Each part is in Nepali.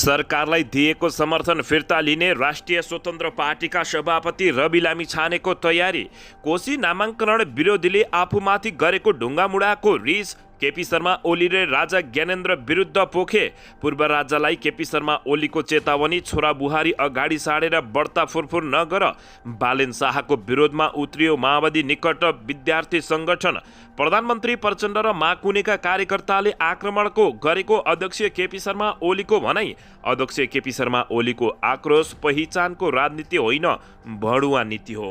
सरकारलाई दिएको समर्थन फिर्ता लिने राष्ट्रिय स्वतन्त्र पार्टीका सभापति रवि लामिछानेको तयारी। कोशी नामाङ्कन विरोधीले आफूमाथि गरेको ढुङ्गामुढाको रिस। केपी शर्मा ओली र राजा ज्ञानेन्द्र विरुद्ध पोखे। पूर्व राजालाई केपी शर्मा ओलीको चेतावनी। छोरा बुहारी अगाडि साडेर बढ्ता फुरफुर नगर। बालेन शाहको विरोधमा उत्रियो माओवादी निकट विद्यार्थी संगठन। प्रधानमन्त्री प्रचण्ड र माकुनेका कार्यकर्ताले आक्रमणको गरेको अध्यक्ष केपी शर्मा ओलीको भनाई। अध्यक्ष केपी शर्मा ओलीको आक्रोश पहिचानको राजनीति होइन, भडुवा नीति हो।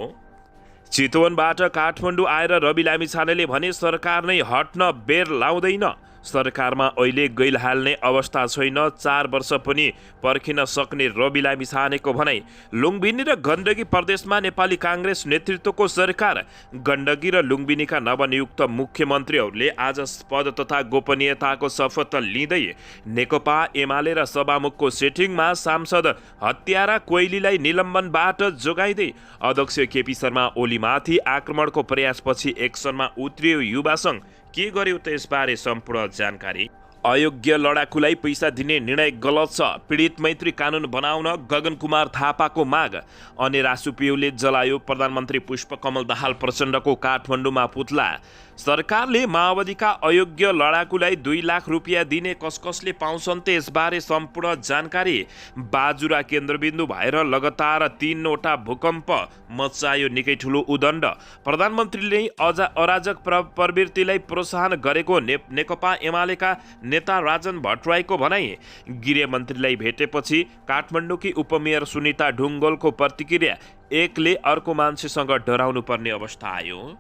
चितवनबाट काठमाडौँ आएर रवि लामिछानेले भने सरकार नै हट्न बेर लाउँदैन। सरकारमा अहिले गैल हाल्ने अवस्था छैन, 4 वर्ष पनि पर्खिन सक्ने रवि लामिछानेको भनाई। लुम्बिनी र गण्डकी प्रदेशमा नेपाली काङ्ग्रेस नेतृत्वको सरकार। गण्डकी र लुम्बिनीका नवनियुक्त मुख्यमन्त्रीहरूले आज पद तथा गोपनीयताको शपथ लिँदै नेकपा एमाले र सभामुखको सेटिङमा सांसद हत्यारा कोइलीलाई निलम्बनबाट जोगाइँदै अध्यक्ष केपी शर्मा ओलीमाथि आक्रमणको प्रयासपछि एक्सनमा उत्रियो युवा सङ्घ। के गर्यो त यसबारे सम्पूर्ण जानकारी। अयोग्य लडाकुलाई पैसा दिने निर्णय गलत छ। पीडित मैत्री कानुन बनाउन गगन कुमार थापाको माग। अनेरा सुपियोले जलायो प्रधानमन्त्री पुष्पकमल दाहाल प्रचण्डको काठमाडौँमा पुतला। सरकारले माओवादीका अयोग्य लडाकुलाई 2 लाख रुपियाँ दिने कसले पाउँछन् त यसबारे सम्पूर्ण जानकारी। बाजुरा केन्द्रबिन्दु भएर लगातार 3वटा भूकम्प मचायो निकै ठुलो उदण्ड। प्रधानमन्त्रीले अराजक प्रवृत्तिलाई प्रोत्साहन गरेको नेकपा एमालेका नेता राजन भट्टराईको भनाई। गृहमन्त्रीलाई भेटेपछि काठमाडौँकी उपमेयर सुनिता ढुङ्गोलको प्रतिक्रिया। एकले अर्को मान्छेसँग डराउनु पर्ने अवस्था आयो।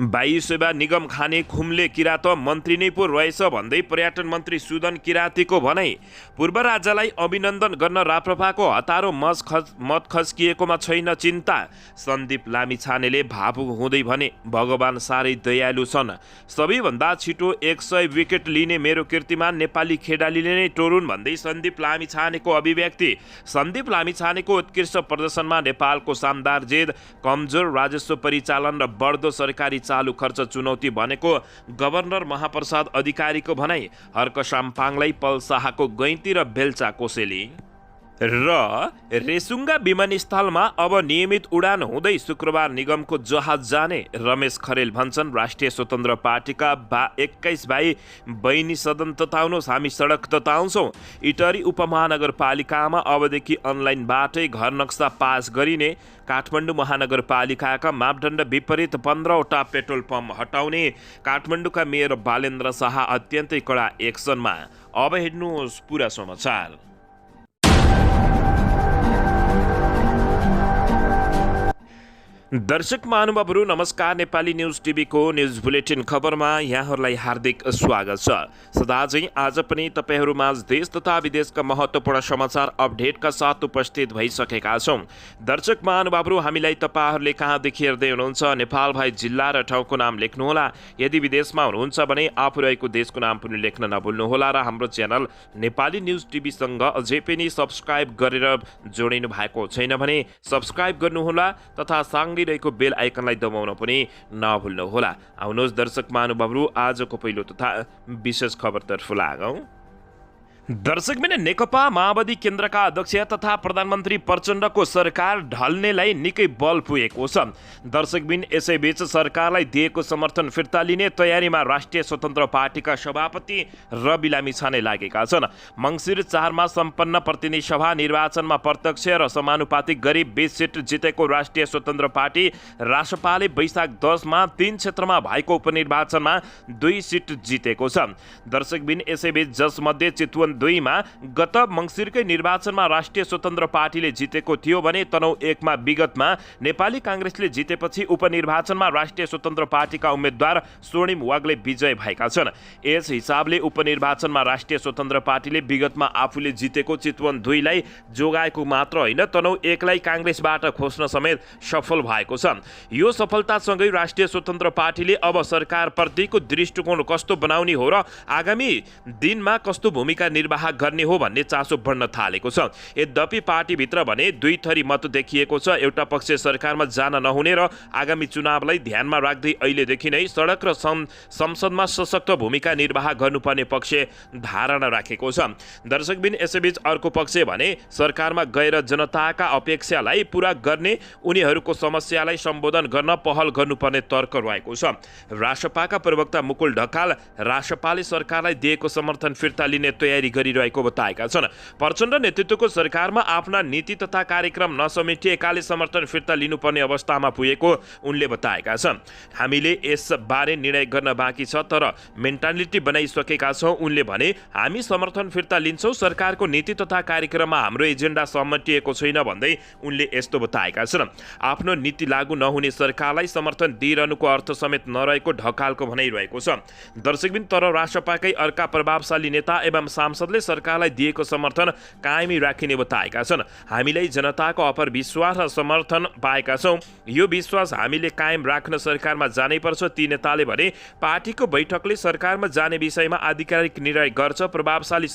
वायु सेवा निगम खाने खुम्ले किरात मन्त्री नै पो रहेछ भन्दै पर्यटन मन्त्री सुदन किरातीको भनाई। पूर्व राजालाई अभिनन्दन गर्न राप्रपाको हतारो मत खस्किएकोमा छैन चिन्ता। सन्दीप लामिछानेले भावुक हुँदै भने भगवान साह्रै दयालु छन्। सबैभन्दा छिटो 100 विकेट लिने मेरो कीर्तिमान नेपाली खेलाडीले नै टोरुन् भन्दै सन्दीप लामिछानेको अभिव्यक्ति। सन्दीप लामिछानेको उत्कृष्ट प्रदर्शनमा नेपालको शानदार जेद, कमजोर राजस्व परिचालन र बढ्दो सरकारी चालु खर्च चुनौती भनेको गभर्नर महाप्रसाद अधिकारीको भनाई। हर्क साम्पाङलाई पल शाहको गैँती र बेल्चा कोसेली। र रेसुङ्गा विमानस्थलमा अब नियमित उडान हुँदै शुक्रबार निगमको जहाज जाने। रमेश खरेल भन्छन् राष्ट्रिय स्वतन्त्र पार्टीका 21 भाइ बहिनी सदन तताउनुहोस्, हामी सडक तताउँछौँ। इटरी उपमहानगरपालिकामा अबदेखि अनलाइनबाटै घर नक्सा पास गरिने। काठमाडौँ महानगरपालिकाका मापदण्ड विपरीत 15वटा पेट्रोल पम्प हटाउने। काठमाडौँका मेयर बालेन्द्र शाह अत्यन्तै कडा एक्सनमा। अब हेर्नुहोस् पुरा समाचार। दर्शक महानुभावहरू नमस्कार। नेपाली न्युज टिभीको न्युज बुलेटिन खबरमा यहाँहरूलाई हार्दिक स्वागत छ। सदाझै आज पनि तपाईँहरूमाझ देश तथा विदेशका महत्त्वपूर्ण समाचार अपडेटका साथ उपस्थित भइसकेका छौँ। दर्शक महानुभावहरू हामीलाई तपाईँहरूले कहाँदेखि हेर्दै हुनुहुन्छ नेपाल भए जिल्ला र ठाउँको नाम लेख्नुहोला। यदि विदेशमा हुनुहुन्छ भने आफू रहेको देशको नाम पनि लेख्न नभुल्नुहोला। र हाम्रो च्यानल नेपाली न्युज टिभीसँग अझै पनि सब्सक्राइब गरेर जोडिनु भएको छैन भने सब्सक्राइब गर्नुहोला तथा रहेको बेल आइकनलाई दबाउन पनि नभुल्नुहोला। आउनुहोस् दर्शक महानुभावहरू आजको पहिलो तथा विशेष खबरतर्फ लागौँ। दर्शकबिन नेकपा माओवादी केन्द्रका अध्यक्ष तथा प्रधानमन्त्री प्रचण्डको सरकार ढल्नेलाई निकै बल पुगेको छ। दर्शकबिन यसैबीच सरकारलाई दिएको समर्थन फिर्ता लिने तयारीमा राष्ट्रिय स्वतन्त्र पार्टीका सभापति रवि लामिछाने लागेका छन्। मङ्सिर 4 मा सम्पन्न प्रतिनिधि सभा निर्वाचनमा प्रत्यक्ष र समानुपातिक गरी 20 सिट जितेको राष्ट्रिय स्वतन्त्र पार्टी रासपाले वैशाख 10 मा 3 क्षेत्रमा भएको उपनिर्वाचनमा 2 सिट जितेको छ। दर्शकबिन यसैबीच जसमध्ये चितवन 2 मा गत मङ्सिरकै निर्वाचनमा राष्ट्रिय स्वतन्त्र पार्टीले जितेको थियो भने तनहुँ 1 मा विगतमा नेपाली काङ्ग्रेसले जितेपछि उपनिर्वाचनमा राष्ट्रिय स्वतन्त्र पार्टीका उम्मेद्वार स्वर्णिम वाग्ले विजय भएका छन्। यस हिसाबले उपनिर्वाचनमा राष्ट्रिय स्वतन्त्र पार्टीले विगतमा आफूले जितेको चितवन 2 लाई जोगाएको मात्र होइन, तनहुँ 1 लाई काङ्ग्रेसबाट खोज्न समेत सफल भएको छ। यो सफलतासँगै राष्ट्रिय स्वतन्त्र पार्टीले अब सरकारप्रतिको दृष्टिकोण कस्तो बनाउने हो र आगामी दिनमा कस्तो भूमिका निर्वाह गर्ने हो भन्ने चासो बढ्न थालेको छ। यद्यपि पार्टीभित्र भने दुई थरी मत देखिएको छ। एउटा पक्ष सरकारमा जान नहुने र आगामी चुनावलाई ध्यानमा राख्दै अहिलेदेखि नै सडक र संसदमा सशक्त भूमिका निर्वाह गर्नुपर्ने पक्ष धारणा राखेको छ। दर्शकबिन यसैबीच अर्को पक्ष भने सरकारमा गएर जनताका अपेक्षालाई पूरा गर्ने, उनीहरूको समस्यालाई सम्बोधन गर्न पहल गर्नुपर्ने तर्क रहेको छ। रासपाका प्रवक्ता मुकुल ढकाल रासपाले सरकारलाई दिएको समर्थन फिर्ता लिने तयारी गरिरहेको बताएका छन्। प्रचण्ड नेतृत्वको सरकारमा आफ्ना नीति तथा कार्यक्रम नसमेटिएकाले समर्थन फिर्ता लिनुपर्ने अवस्थामा पुगेको उनले बताएका छन्। हामीले यसबारे निर्णय गर्न बाँकी छ, तर मेन्टालिटी बनाइसकेका छौँ। उनले भने हामी समर्थन फिर्ता लिन्छौँ, सरकारको नीति तथा कार्यक्रममा हाम्रो एजेन्डा समेटिएको छैन भन्दै उनले यस्तो बताएका छन्। आफ्नो नीति लागू नहुने सरकारलाई समर्थन दिइरहनुको अर्थ समेत नरहेको ढकालको भनाइरहेको छ। दर्शकबिन तर रासपाकै अर्का प्रभावशाली नेता एवं सांसदले सरकारलाई दिएको समर्थन कायमी राखिने बताएका छन्। हामीलाई जनताको अपार विश्वास र समर्थन पाएका छौँ, यो विश्वास हामीले कायम राख्न सरकारमा जानै पर्छ। ती नेताले भने पार्टीको बैठकले सरकारमा जाने विषयमा आधिकारिक निर्णय गर्छ, प्रभावशाली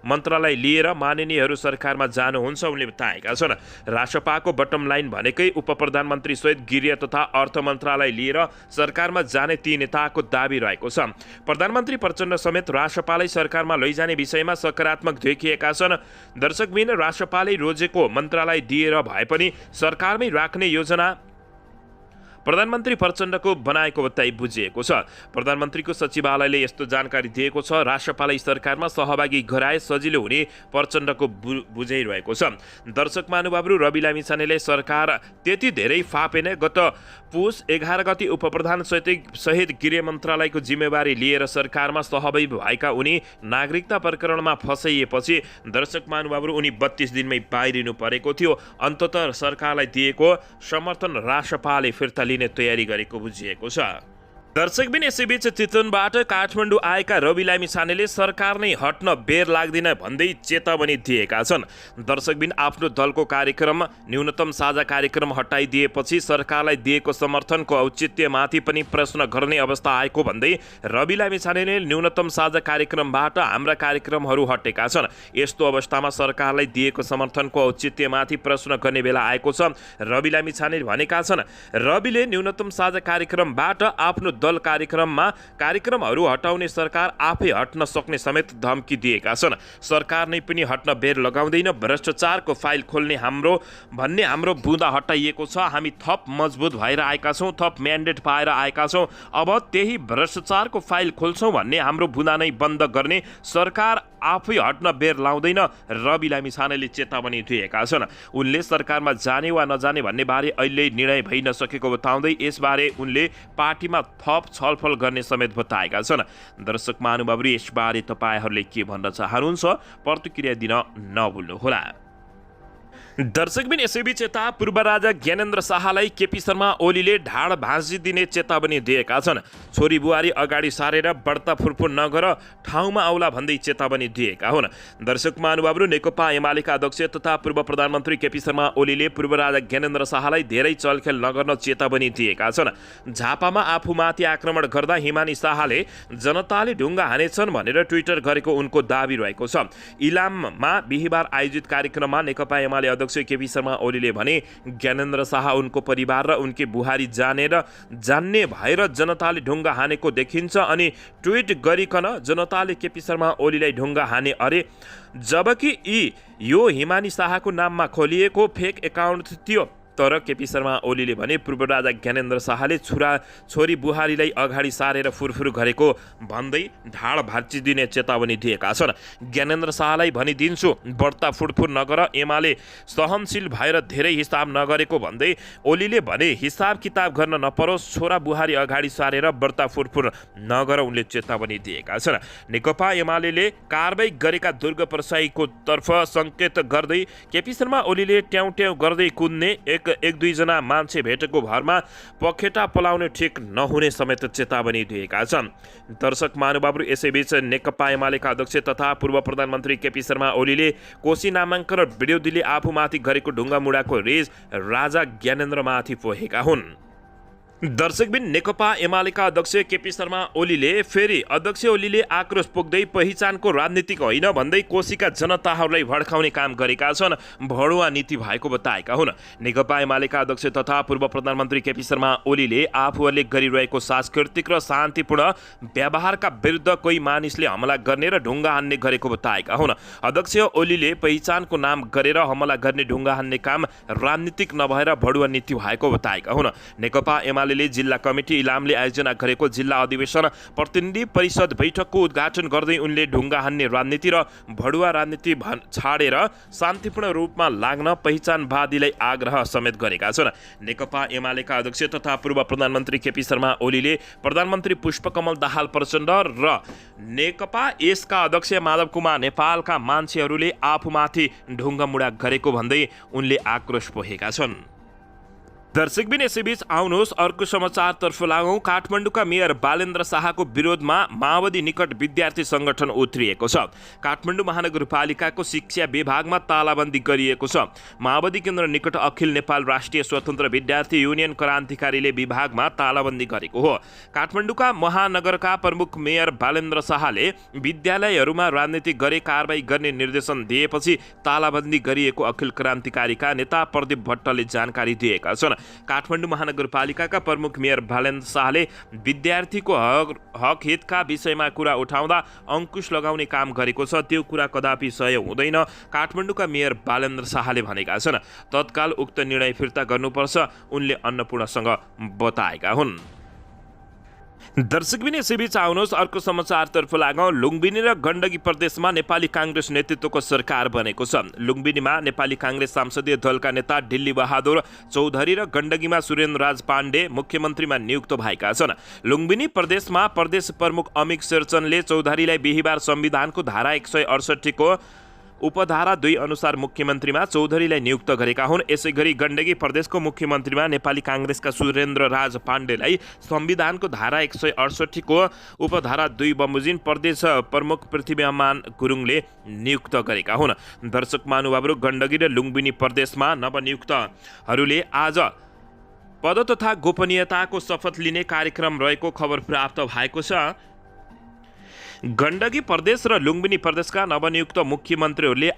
मन्त्रालय लिएर माननीयहरू सरकारमा जानुहुन्छ उनले बताएका छन्। रासपाको बटम लाइन भनेकै उप प्रधानमन्त्री सहित गृह तथा अर्थ मन्त्रालय लिएर सरकारमा जाने ती नेताको दाबी रहेको छ। प्रधानमन्त्री प्रचण्ड समेत रासपालाई सरकारमा लैजाने विषयमा सकारात्मक देखिएका छन्। दर्शकबिन रासपाले रोजेको मन्त्रालय दिएर भए पनि सरकारमै राख्ने योजना प्रधानमन्त्री प्रचण्डको बनाएको बताई बुझिएको छ। प्रधानमन्त्रीको सचिवालयले यस्तो जानकारी दिएको छ। रासपालाई सरकारमा सहभागी गराए सजिलो हुने प्रचण्डको बुझाइरहेको छ। दर्शक महानुभावहरू, रवि लामिछानेले सरकार त्यति धेरै फापेन। गत पुस 11 गति उप प्रधान सहित गृह मन्त्रालयको जिम्मेवारी लिएर सरकारमा सहभागी भएका उनी नागरिकता प्रकरणमा फसाइएपछि दर्शक महानुभावहरू उनी 32 दिनमै बाहिरिनु परेको थियो। अन्ततः सरकारलाई दिएको समर्थन रासपाले फिर्ता लिने तयारी गरेको बुझिएको छ। दर्शकबिन यसैबीच चितवनबाट काठमाडौँ आएका रवि लामिछानेले सरकार नै हट्न बेर लाग्दैन भन्दै चेतावनी दिएका छन्। दर्शकबिन आफ्नो दलको कार्यक्रम न्यूनतम साझा कार्यक्रम हटाइदिएपछि सरकारलाई दिएको समर्थनको औचित्यमाथि पनि प्रश्न गर्ने अवस्था आएको भन्दै रवि लामिछानेले न्यूनतम साझा कार्यक्रमबाट हाम्रा कार्यक्रमहरू हटेका छन्। यस्तो अवस्थामा सरकारलाई दिएको समर्थनको औचित्यमाथि प्रश्न गर्ने बेला आएको छ। रवि लामिछाने भनेका छन्, रविले न्यूनतम साझा कार्यक्रमबाट आफ्नो दल कार्यक्रमहरू हटाउने सरकार आफै हट्न सक्ने समेत धम्की दिएका छन्। सरकार नै पनि हट्न बेर लगाउँदैन। भ्रष्टाचारको फाइल खोल्ने भन्ने हाम्रो बुँदा हटाइएको छ। हामी थप मजबुत भएर आएका छौँ, थप म्यान्डेट पाएर आएका छौँ। अब त्यही भ्रष्टाचारको फाइल खोल्छौँ भन्ने हाम्रो बुँदा नै बन्द गर्ने सरकार आफै हट्न बेर लाउँदैन, रवि लामिछानेले चेतावनी दिएका छन्। उनले सरकारमा जाने वा नजाने भन्ने बारे अहिले निर्णय भइ नसकेको बताउँदै यसबारे उनले पार्टीमा थप छलफल गर्ने समेत बताएका छन्। दर्शक महानुभावहरू, यसबारे तपाईहरूले के भन्न चाहनुहुन्छ प्रतिक्रिया दिन नभुल्नुहोला। दर्शकबिन यसैबीच यता पूर्व राजा ज्ञानेन्द्र शाहलाई केपी शर्मा ओलीले ढाड भाँचिदिने चेतावनी दिएका छन्। छोरी बुहारी अगाडि सारेर बढ्ता फुरफुर नगर, ठाउँमा आउला भन्दै चेतावनी दिएका हुन्। दर्शक महानुभावहरू, नेकपा एमालेका अध्यक्ष तथा पूर्व प्रधानमन्त्री केपी शर्मा ओलीले पूर्व राजा ज्ञानेन्द्र शाहलाई धेरै चलखेल नगर्न चेतावनी दिएका छन्। झापामा आफूमाथि आक्रमण गर्दा हिमानी शाहले जनताले ढुङ्गा हानेछन् भनेर ट्विटर गरेको उनको दाबी रहेको छ। इलाममा बिहिबार आयोजित कार्यक्रममा नेकपा एमाले अध्यक्ष केपी शर्मा ओलीले भने ज्ञानेन्द्र शाह उनको परिवार र उनकी बुहारी जान्ने भएर जनताले ढुङ्गा हानेको देखिन्छ अनि ट्विट गरिकन जनताले केपी शर्मा ओलीलाई ढुङ्गा हाने अरे, जबकि यो हिमानी शाहको नाममा खोलिएको फेक एकाउन्ट थियो। तर केपी शर्मा ओलीले भने पूर्व राजा ज्ञानेन्द्र शाहले छोरी बुहारीलाई अगाडि सारेर फुरफुर गरेको भन्दै ढाड भाँचिदिने चेतावनी दिएका छन्। ज्ञानेन्द्र शाहलाई भनिदिन्छु, बढ्ता फुरफुर नगर, एमाले सहनशील भएर धेरै हिसाब नगरेको भन्दै ओलीले भने हिसाब किताब गर्न नपरोस्, छोरा बुहारी अगाडि सारेर बढ्ता फुरफुर नगर उनले चेतावनी दिएका छन्। नेकपा एमाले कारबाही गरेका दुर्ग प्रसाईको तर्फ सङ्केत गर्दै केपी शर्मा ओलीले ट्याउ ट्याउ गर्दै कुद्ने एक दुईजना मान्छे भेटेको भरमा पखेटा पलाउने ठिक नहुने समेत चेतावनी दिएका छन्। दर्शक महानुभावहरू, यसैबीच नेकपा एमालेका अध्यक्ष तथा पूर्व प्रधानमन्त्री केपी शर्मा ओलीले कोशी नामाङ्कन विरोधीले आफूमाथि गरेको ढुङ्गा मुढाको रिस राजा ज्ञानेन्द्रमाथि पोखेका हुन्। दर्शकबिन नेकपा एमालेका अध्यक्ष केपी शर्मा ओलीले फेरि अध्यक्ष ओलीले आक्रोश पोख्दै पहिचानको राजनीतिक होइन भन्दै कोशीका जनताहरूलाई भड्काउने काम गरेका छन्, भडुवा नीति भएको बताएका हुन्। नेकपा एमालेका अध्यक्ष तथा पूर्व प्रधानमन्त्री केपी शर्मा ओलीले आफूहरूले गरिरहेको सांस्कृतिक र शान्तिपूर्ण व्यवहारका विरुद्ध कोही मानिसले हमला गर्ने र ढुङ्गा हान्ने गरेको बताएका हुन्। अध्यक्ष ओलीले पहिचानको नाम गरेर हमला गर्ने ढुङ्गा हान्ने काम राजनीतिक नभएर भडुवा नीति भएको बताएका हुन्। नेकपा एमाले जिल्ला कमिटी इलामले आयोजना गरेको जिल्ला अधिवेशन प्रतिनिधि परिषद बैठकको उद्घाटन गर्दै उनले ढुङ्गा हान्ने राजनीति र भडुवा राजनीति छाडेर शान्तिपूर्ण रूपमा लाग्न पहिचानवादीलाई आग्रह समेत गरेका छन्। नेकपा एमालेका अध्यक्ष तथा पूर्व प्रधानमन्त्री केपी शर्मा ओलीले प्रधानमन्त्री पुष्पकमल दाहाल प्रचण्ड र नेकपा यसका अध्यक्ष माधव कुमार नेपालका मान्छेहरूले आफूमाथि ढुङ्गामुढा गरेको भन्दै उनले आक्रोश पोखेका छन्। दर्शकबिन यसैबीच आउनुहोस् अर्को समाचारतर्फ लागौँ। काठमाडौँका मेयर बालेन्द्र शाहको विरोधमा माओवादी निकट विद्यार्थी संगठन उत्रिएको छ। काठमाडौँ महानगरपालिकाको शिक्षा विभागमा तालाबन्दी गरिएको छ। माओवादी केन्द्र निकट अखिल नेपाल राष्ट्रिय स्वतन्त्र विद्यार्थी युनियन क्रान्तिकारीले विभागमा तालाबन्दी गरेको हो। काठमाडौँका महानगरका प्रमुख मेयर बालेन्द्र शाहले विद्यालयहरूमा राजनीति गरे कारबाही गर्ने निर्देशन दिएपछि तालाबन्दी गरिएको अखिल क्रान्तिकारीका नेता प्रदीप भट्टले जानकारी दिएका छन्। काठमाडौँ महानगरपालिकाका प्रमुख मेयर बालेन्द्र शाहले विद्यार्थीको हक हितका विषयमा कुरा उठाउँदा अंकुश लगाउने काम गरेको छ, त्यो कुरा कदापि सही हुँदैन, काठमाडौँका मेयर बालेन्द्र शाहले भनेका छन्। तत्काल उक्त निर्णय फिर्ता गर्नुपर्छ उनले अन्नपूर्णसँग बताएका हुन्। दर्शकबिन यसैबीच आउनुहोस् अर्को समाचारतर्फ लागौँ। लुम्बिनी र गण्डकी प्रदेशमा नेपाली काङ्ग्रेस नेतृत्वको सरकार बनेको छ। लुम्बिनीमा नेपाली काङ्ग्रेस संसदीय दलका नेता डिल्ली बहादुर चौधरी र गण्डकीमा सुरेन्द्र राज पाण्डे मुख्यमन्त्रीमा नियुक्त भएका छन्। लुम्बिनी प्रदेशमा प्रदेश प्रमुख अमिक शेरचनले चौधरीलाई बिहिबार संविधानको धारा 168 को उपधारा 2 अनुसार मुख्यमन्त्रीमा चौधरीलाई नियुक्त गरेका हुन्। यसैगरी गण्डकी प्रदेशको मुख्यमन्त्रीमा नेपाली काङ्ग्रेसका सुरेन्द्र राज पाण्डेलाई संविधानको धारा 168 को उपधारा 2 बमोजिम प्रदेश प्रमुख पृथ्वीमान गुरुङले नियुक्त गरेका हुन्। दर्शक महानुभावहरू, गण्डकी र लुम्बिनी प्रदेशमा नवनियुक्तहरूले आज पद तथा गोपनीयताको शपथ लिने कार्यक्रम रहेको खबर प्राप्त भएको छ। गण्डकी प्रदेश र लुम्बिनी प्रदेशका नवनियुक्त मुख्यमन्त्रीहरूले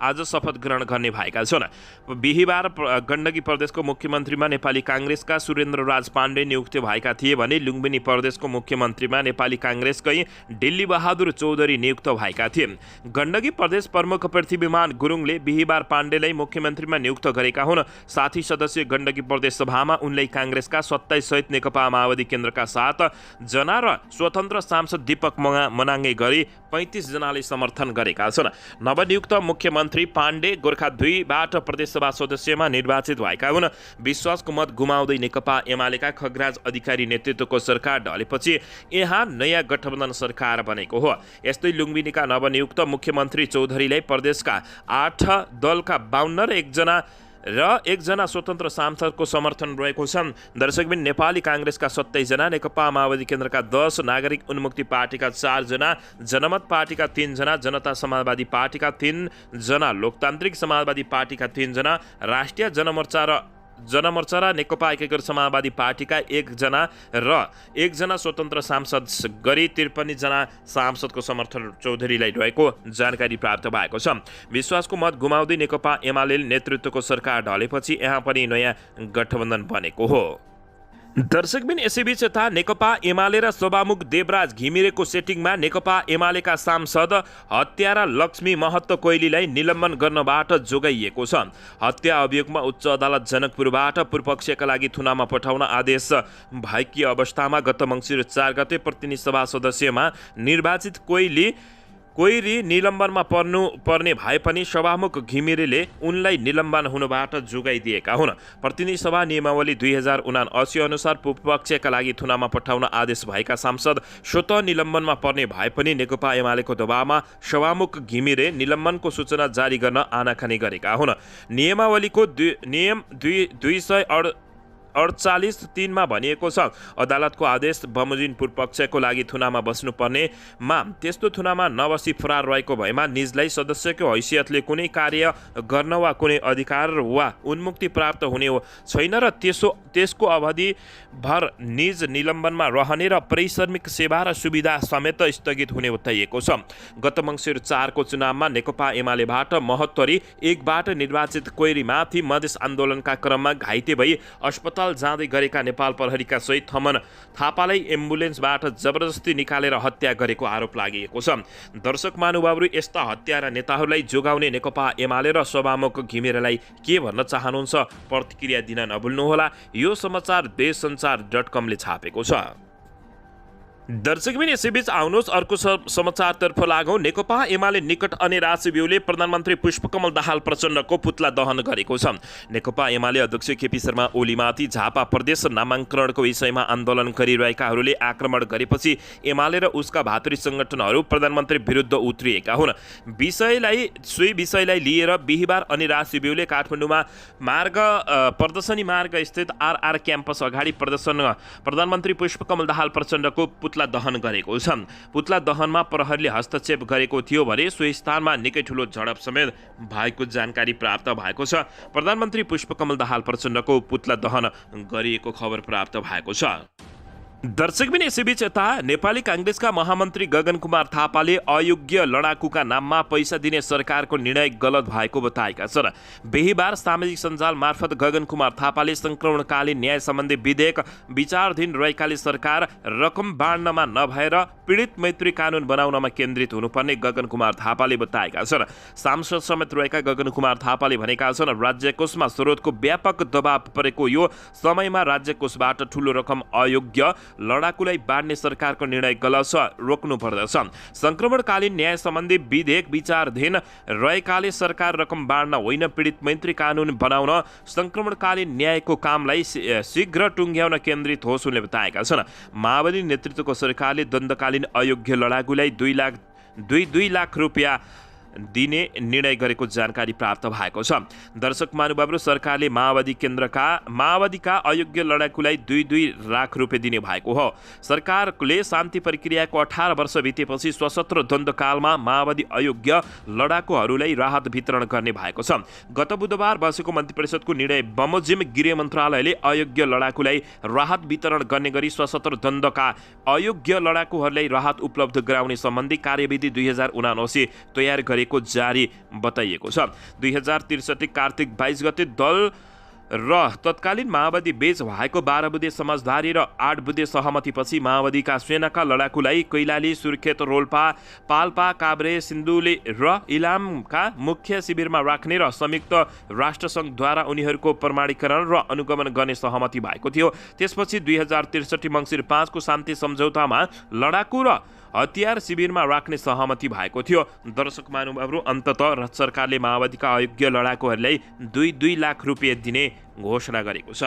आज शपथ ग्रहण गर्ने भएका छन्। बिहिबार गण्डकी प्रदेशको मुख्यमन्त्रीमा नेपाली काङ्ग्रेसका सुरेन्द्र राज पाण्डे नियुक्त भएका थिए भने लुम्बिनी प्रदेशको मुख्यमन्त्रीमा नेपाली काङ्ग्रेसकै डिल्ली बहादुर चौधरी नियुक्त भएका थिए। गण्डकी प्रदेश प्रमुख पृथ्वीमान गुरुङले बिहिबार पाण्डेलाई मुख्यमन्त्रीमा नियुक्त गरेका हुन्। साथी सदस्य गण्डकी प्रदेश सभामा उनलाई काङ्ग्रेसका 27 सहित नेकपा माओवादी केन्द्रका 7 जना र स्वतन्त्र सांसद दीपक मनाङ्गे गरी 35 जनाले समर्थन गरेका छन्। नवनियुक्त मुख्यमन्त्री पाण्डे गोर्खा 2 बाट प्रदेशसभा सदस्यमा निर्वाचित भएका हुन्। विश्वासको मत गुमाउँदै नेकपा एमालेका खगराज अधिकारी नेतृत्वको सरकार ढलेपछि यहाँ नयाँ गठबन्धन सरकार बनेको हो। यस्तै लुम्बिनीका नवनियुक्त मुख्यमन्त्री चौधरीलाई प्रदेशका 8 दलका 52 र 1 जना स्वतन्त्र सांसदको समर्थन रहेको छ। दर्शकबिन नेपाली काङ्ग्रेसका 27 जना, नेकपा माओवादी केन्द्रका 10, नागरिक उन्मुक्ति पार्टीका 4 जना, जनमत पार्टीका 3 जना, जनता समाजवादी पार्टीका 3 जना, लोकतान्त्रिक समाजवादी पार्टीका 3 जना, राष्ट्रिय जनमोर्चा र नेकपा एकीकृत समाजवादी पार्टीका 1 जना र 1 जना स्वतन्त्र सांसद गरी 53 जना सांसदको समर्थन चौधरीलाई रहेको जानकारी प्राप्त भएको छ। विश्वासको मत गुमाउँदै नेकपा एमाले नेतृत्वको सरकार ढलेपछि यहाँ पनि नयाँ गठबन्धन बनेको हो। दर्शकबिन यसैबीच यता नेकपा एमाले र सभामुख देवराज घिमिरेको सेटिङमा नेकपा एमालेका सांसद हत्यारा लक्ष्मी महत्तो कोइलीलाई निलम्बन गर्नबाट जोगाइएको छ। हत्या अभियोगमा उच्च अदालत जनकपुरबाट पूर्वपक्षका लागि थुनामा पठाउन आदेश भएकी अवस्थामा गत मङ्सिर 4 गते प्रतिनिधि सभा सदस्यमा निर्वाचित कोइरी निलम्बनमा पर्ने भए पनि सभामुख घिमिरेले उनलाई निलम्बन हुनबाट जोगाइदिएका हुन्। प्रतिनिधि सभा नियमावली 2079 अनुसार पूर्वपक्षका लागि थुनामा पठाउन आदेश भएका सांसद स्वतः निलम्बनमा पर्ने भए पनि नेकपा एमालेको दबावमा सभामुख घिमिरे निलम्बनको सूचना जारी गर्न आनाकानी गरेका हुन्। नियमावलीको नियम 48(3) मा भनिएको छ। अदालतको आदेश बमोजिम पूर्वपक्षको लागि थुनामा बस्नुपर्नेमा त्यस्तो थुनामा नबसी फरार रहेको भएमा निजलाई सदस्यको हैसियतले कुनै कार्य गर्न वा कुनै अधिकार वा उन्मुक्ति प्राप्त हुने छैन र त्यसको अवधि भर निज निलम्बनमा रहने र परिश्रमिक सेवा र सुविधा समेत स्थगित हुने बताइएको छ। गत मङ्सिर 4 को चुनावमा नेकपा एमालेबाट महोत्तरी 1बाट निर्वाचित कोइरीमाथि मधेस आन्दोलनका क्रममा घाइते भई अस्पताल जाँदै गरेका नेपाल प्रहरीका शहीद थमन थापालाई एम्बुलेन्सबाट जबरजस्ती निकालेर हत्या गरेको आरोप लागेको छ। दर्शक महानुभावहरू, यस्ता हत्यारा नेताहरूलाई जोगाउने नेकपा एमाले र सभामुख घिमिरेलाई के भन्न चाहनुहुन्छ? प्रतिक्रिया दिन नभुल्नुहोला। यो समाचार देशसञ्चार.com ले छापेको छ। दर्शकबिन, यसैबीच आउनुहोस् अर्को समाचारतर्फ लागौँ। नेकपा एमाले निकट अनि राजसिब्यूले प्रधानमन्त्री पुष्पकमल दाहाल प्रचण्डको पुतला दहन गरेको छ। नेकपा एमाले अध्यक्ष केपी शर्मा ओलीमाथि झापा प्रदेश नामाङ्करणको विषयमा आन्दोलन गरिरहेकाहरूले आक्रमण गरेपछि एमाले र उसका भातृ सङ्गठनहरू प्रधानमन्त्री विरुद्ध उत्रिएका हुन्। सोही विषयलाई लिएर बिहिबार अनि राजसिब्यूले काठमाडौँमा प्रदर्शनी मार्ग स्थित आरआर क्याम्पस अगाडि प्रधानमन्त्री पुष्पकमल दाहाल प्रचण्डको पुतला दहन गरेको छ। पुतला दहनमा प्रहरीले हस्तक्षेप गरेको थियो भने सोही स्थानमा निकै ठुलो झडप समेत भएको जानकारी प्राप्त भएको छ। प्रधानमन्त्री पुष्पकमल दाहाल प्रचण्डको पुतला दहन गरिएको खबर प्राप्त भएको छ। दर्शकबिन, यसैबीच यता नेपाली काङ्ग्रेसका महामन्त्री गगन कुमार थापाले अयोग्य लडाकुका नाममा पैसा दिने सरकारको निर्णय गलत भएको बताएका छन्। बिहिबार सामाजिक सञ्जाल मार्फत गगन कुमार थापाले सङ्क्रमणकालीन न्याय सम्बन्धी विधेयक विचाराधीन रहेकाले सरकार रकम बाँड्नमा नभएर पीडित मैत्री कानुन बनाउनमा केन्द्रित हुनुपर्ने गगन कुमार थापाले बताएका छन्। सांसद समेत रहेका गगन कुमार थापाले भनेका छन्, राज्य कोषमा स्रोतको व्यापक दबाव परेको यो समयमा राज्य कोषबाट ठूलो रकम अयोग्य लडाकुलाई बाँड्ने सरकारको निर्णय गलत छ, रोक्नु पर्दछ। सङ्क्रमणकालीन न्याय सम्बन्धी विधेयक विचाराधीन रहेकाले सरकार रकम बाँड्न होइन, पीडित मैत्री कानुन बनाउन सङ्क्रमणकालीन न्यायको कामलाई शीघ्र टुङ्ग्याउन केन्द्रित होस् उनले बताएका छन्। माओवादी नेतृत्वको सरकारले दण्डकालीन अयोग्य लडाकुलाई 2 लाख रुपियाँ दिने निर्णय गरेको जानकारी प्राप्त भएको छ। दर्शक महानुभावहरू, सरकारले माओवादीका अयोग्य लडाकुलाई 2 लाख रुपियाँ दिने भएको हो। सरकारले शान्ति प्रक्रियाको 18 वर्ष बितेपछि सशस्त्र द्वन्द्वकालमा माओवादी अयोग्य लडाकुहरूलाई राहत वितरण गर्ने भएको छ। गत बुधबार बसेको मन्त्रिपरिषदको निर्णय बमोजिम गृह मन्त्रालयले अयोग्य लडाकुलाई राहत वितरण गर्ने गरी सशस्त्र द्वन्द्वका अयोग्य लडाकुहरूलाई राहत उपलब्ध गराउने सम्बन्धी कार्यविधि 2079 तयार गरे को जारी बताइएको छ। 2063 कार्तिक 22 गते दल र तत्कालीन माओवादी बीच भएको 12 बुँदे समझदारी र 8 बुँदे सहमतिपछि माओवादीका सेनाका लडाकुलाई कैलाली, सुर्खेत, रोल्पा, पाल्पा, काभ्रे, सिन्धुली र इलामका मुख्य शिविरमा राख्ने र संयुक्त राष्ट्रसङ्घद्वारा उनीहरूको प्रमाणीकरण र अनुगमन गर्ने सहमति भएको थियो। त्यसपछि 2063 मङ्सिर 5 को शान्ति सम्झौतामा लडाकु र हतियार शिविरमा राख्ने सहमति भएको थियो। दर्शक महानुभावहरू, अन्ततः सरकारले माओवादीका अयोग्य लडाकुहरूलाई 2 लाख रुपियाँ दिने घोषणा गरेको छ।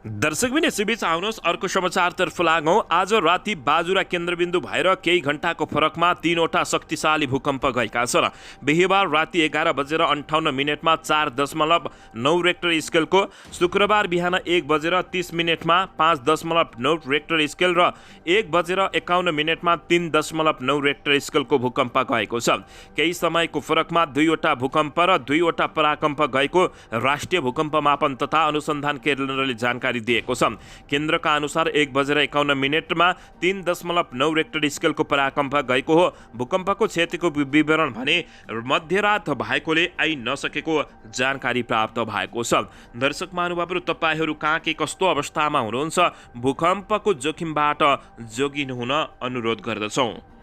दर्शकबिन, यसैबीच आउनुहोस् अर्को समाचारतर्फ लागौँ। आज राति बाजुरा केन्द्रबिन्दु भएर केही घण्टाको फरकमा 3वटा शक्तिशाली भूकम्प गएका छन्। बिहिबार राति 11:58 4.9 रेक्टर स्केलको, शुक्रबार बिहान 1:30 5.9 रेक्टर स्केल र 1:51 3.9 रेक्टर स्केलको भूकम्प गएको छ। केही समयको फरकमा 2वटा भूकम्प र 2वटा पराकम्प गएको राष्ट्रिय भूकम्प मापन तथा अनुसन्धान केन्द्रले जानकारी दिएको छ। केन्द्रका अनुसार 1:51 3.9 रेक्टर स्केलको पराकम्प गएको हो। भूकम्पको क्षतिको विवरण भने मध्यरात भएकोले आइ नसकेको जानकारी प्राप्त भएको छ। दर्शक महानुभावहरू, तपाईहरू कहाँ के कस्तो अवस्थामा हुनुहुन्छ, भूकम्पको जोखिमबाट जोगिनु हुन अनुरोध गर्दछौँ।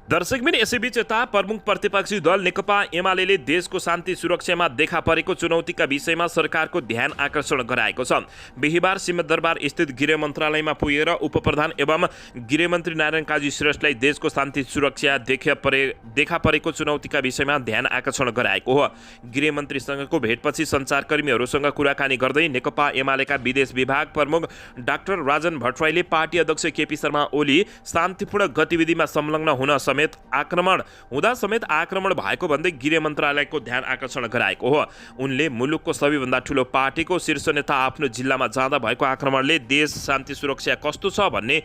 दर्शकबिन, यसैबीच यता प्रमुख प्रतिपक्षी दल नेकपा एमाले देशको शान्ति सुरक्षामा देखा परेको चुनौतीका विषयमा सरकारको ध्यान आकर्षण गराएको छ। बिहिबार सिंहदरबार स्थित गृह मन्त्रालयमा पुगेर उपप्रधान एवं गृहमन्त्री नारायण काजी श्रेष्ठलाई देशको शान्ति सुरक्षा देखा परेको चुनौतीका विषयमा ध्यान आकर्षण गराएको हो। गृहमन्त्रीसँगको भेटपछि सञ्चारकर्मीहरूसँग कुराकानी गर्दै नेकपा एमालेका विदेश विभाग प्रमुख डाक्टर राजन भट्टराईले पार्टी अध्यक्ष केपी शर्मा ओली शान्तिपूर्ण गतिविधिमा संलग्न हुन समेत आक्रमण भएको भन्दै गृह मन्त्रालयको ध्यान आकर्षण गराएको हो। उनले मुलुकको सबैभन्दा ठुलो पार्टीको शीर्ष नेता आफ्नो जिल्लामा जाँदा भएको आक्रमणले देश शान्ति सुरक्षा कस्तो छ भन्ने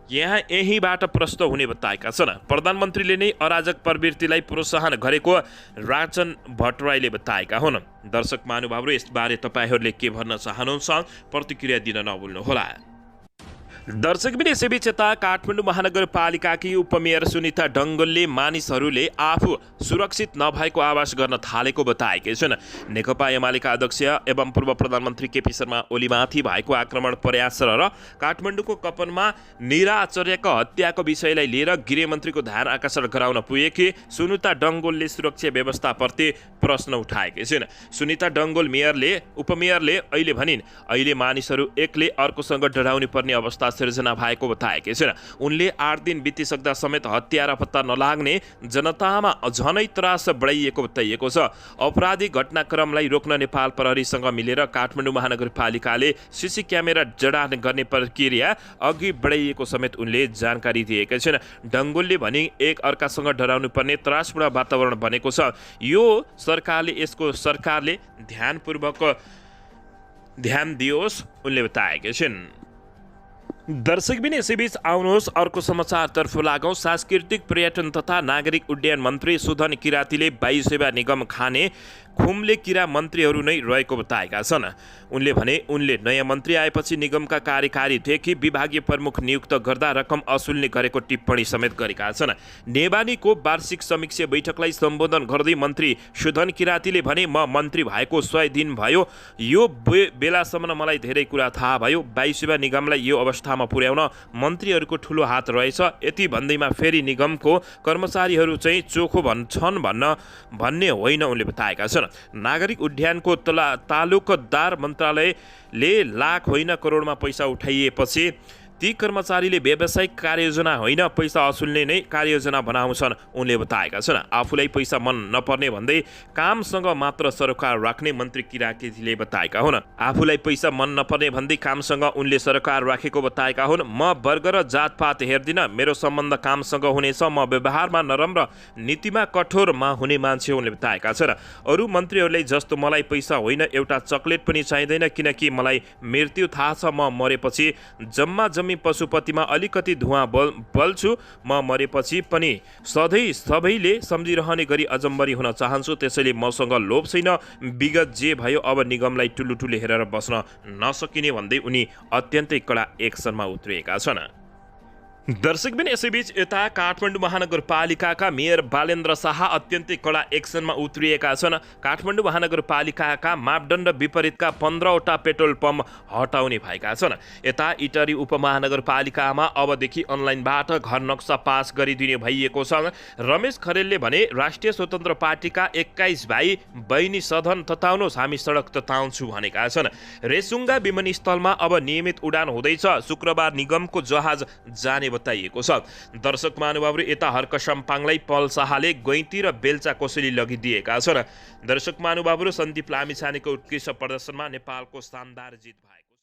यहीबाट प्रश्न हुने बताएका छन्। प्रधानमन्त्रीले नै अराजक प्रवृत्तिलाई प्रोत्साहन गरेको राजन भट्टराईले बताएका हुन्। दर्शक महानुभावहरू, यसबारे तपाईहरूले के भन्न चाहनुहुन्छ? प्रतिक्रिया दिन नभुल्नुहोला। दर्शकबिन यसैबीच यता काठमाडौँ महानगरपालिकाकी उपमेयर सुनिता डङ्गोलले मानिसहरूले आफू सुरक्षित नभएको आवाज गर्न थालेको बताएकै छन्। नेकपा एमालेका अध्यक्ष एवं पूर्व प्रधानमन्त्री केपी शर्मा ओलीमाथि भएको आक्रमण प्रयास र काठमाडौँको कपनमा नीरा आचार्यको हत्याको विषयलाई लिएर गृहमन्त्रीको ध्यान आकर्षण गराउन पुगेकी सुनिता डङ्गोलले सुरक्षा व्यवस्थाप्रति प्रश्न उठाएकै छिन्। सुनिता डङ्गोल उपमेयरले अहिले भनिन्, अहिले मानिसहरू एकले अर्कोसँग डराउनु पर्ने अवस्था सिर्जना भएको बताएकै छिन्। उनले 8 दिन बितिसक्दा समेत हत्या र पत्ता नलाग्ने जनतामा झनै त्रास बढाइएको बताइएको छ। अपराधिक घटनाक्रमलाई रोक्न नेपाल प्रहरीसँग मिलेर काठमाडौँ महानगरपालिकाले सीसी क्यामेरा जडान गर्ने प्रक्रिया अघि बढाइएको समेत उनले जानकारी दिएका छिन्। डङ्गोलले भने एक अर्कासँग डराउनु पर्ने त्रासपूर्ण वातावरण बनेको छ। यसको सरकारले ध्यान दियोस् उनले बताएका छिन्। दर्शकबिन यसैबीच आउनुहोस् अर्को समाचारतर्फ लागौँ। सांस्कृतिक पर्यटन तथा नागरिक उड्डयन मन्त्री सुधन किरातीले वायु सेवा निगम खाने खुम्ले किरा मन्त्रीहरू नै रहेको बताएका छन्। उनले भने उनले नयाँ मन्त्री आएपछि निगमका कार्यकारी देखि विभागीय प्रमुख नियुक्त गर्दा रकम असुल्ने गरेको टिप्पणी समेत गरेका छन्। नेबानीको वार्षिक समीक्षा बैठकलाई सम्बोधन गर्दै मन्त्री सुधन किरातीले भने, म मन्त्री भएको 100 दिन भयो। यो बेलासम्म मलाई धेरै कुरा थाहा भयो। वायु सेवा निगमलाई यो अवस्थामा पुर्याउन मन्त्रीहरूको ठुलो हात रहेछ। यति भन्दैमा फेरि निगमको कर्मचारीहरू चाहिँ चोखो छन् भन्ने होइन उनले बताएका छन्। नागरिक उड्डयनको तालुकदार मन्त्रालयले लाख होइन करोडमा पैसा उठाइएपछि ती कर्मचारीले व्यावसायिक कार्ययोजना होइन पैसा असुल्ने नै कार्ययोजना बनाउँछन् उनले बताएका छन्। आफूलाई पैसा मन नपर्ने भन्दै कामसँग मात्र सरकार राख्ने मन्त्री किरातीले बताएका हुन्। आफूलाई पैसा मन नपर्ने भन्दै कामसँग उनले सरकार राखेको बताएका हुन्। म वर्ग र जातपात हेर्दिन, मेरो सम्बन्ध कामसँग हुनेछ। म व्यवहारमा नरम र नीतिमा कठोरमा हुने मान्छे उनले बताएका छन्। अरू मन्त्रीहरूलाई जस्तो मलाई पैसा होइन एउटा चक्लेट पनि चाहिँदैन, किनकि मलाई मृत्यु थाहा छ। म मरेपछि जम्मा पशुपतिमा अलिकति धुवा बल्छु। म मरेपछि पनि सधैँ सबैले सम्झिरहने गरी अजम्बरी हुन चाहन्छु। त्यसैले मसँग लोभ छैन। विगत जे भयो अब निगमलाई टुलुटुले हेरेर बस्न नसकिने भन्दै उनी अत्यन्तै कडा एक्सनमा उत्रिएका छन्। दर्शकबिन यसैबीच यता काठमाडौँ महानगरपालिकाका मेयर बालेन्द्र शाह अत्यन्तै कडा एक्सनमा उत्रिएका छन्। काठमाडौँ महानगरपालिकाका मापदण्ड विपरीतका 15वटा पेट्रोल पम्प हटाउने भएका छन्। यता इटरी उपमहानगरपालिकामा अबदेखि अनलाइनबाट घर नक्सा पास गरिदिने भइएको छ। रमेश खरेलले भने, राष्ट्रिय स्वतन्त्र पार्टीका 21 भाइ बहिनी सदन तताउनुहोस्, हामी सडक तताउँछु भनेका छन्। रेसुङ्गा विमानस्थलमा अब नियमित उडान हुँदैछ। शुक्रबार निगमको जहाज जाने बताइएको छ। दर्शक महानुभावहरू, यता हर्क सम्पाङलाई पल शाहले गैँती र बेल्चा कोसेली लगिदिएका छन्। दर्शक महानुभावहरू, सन्दीप लामिछानेको उत्कृष्ट प्रदर्शनमा नेपालको शानदार जित भएको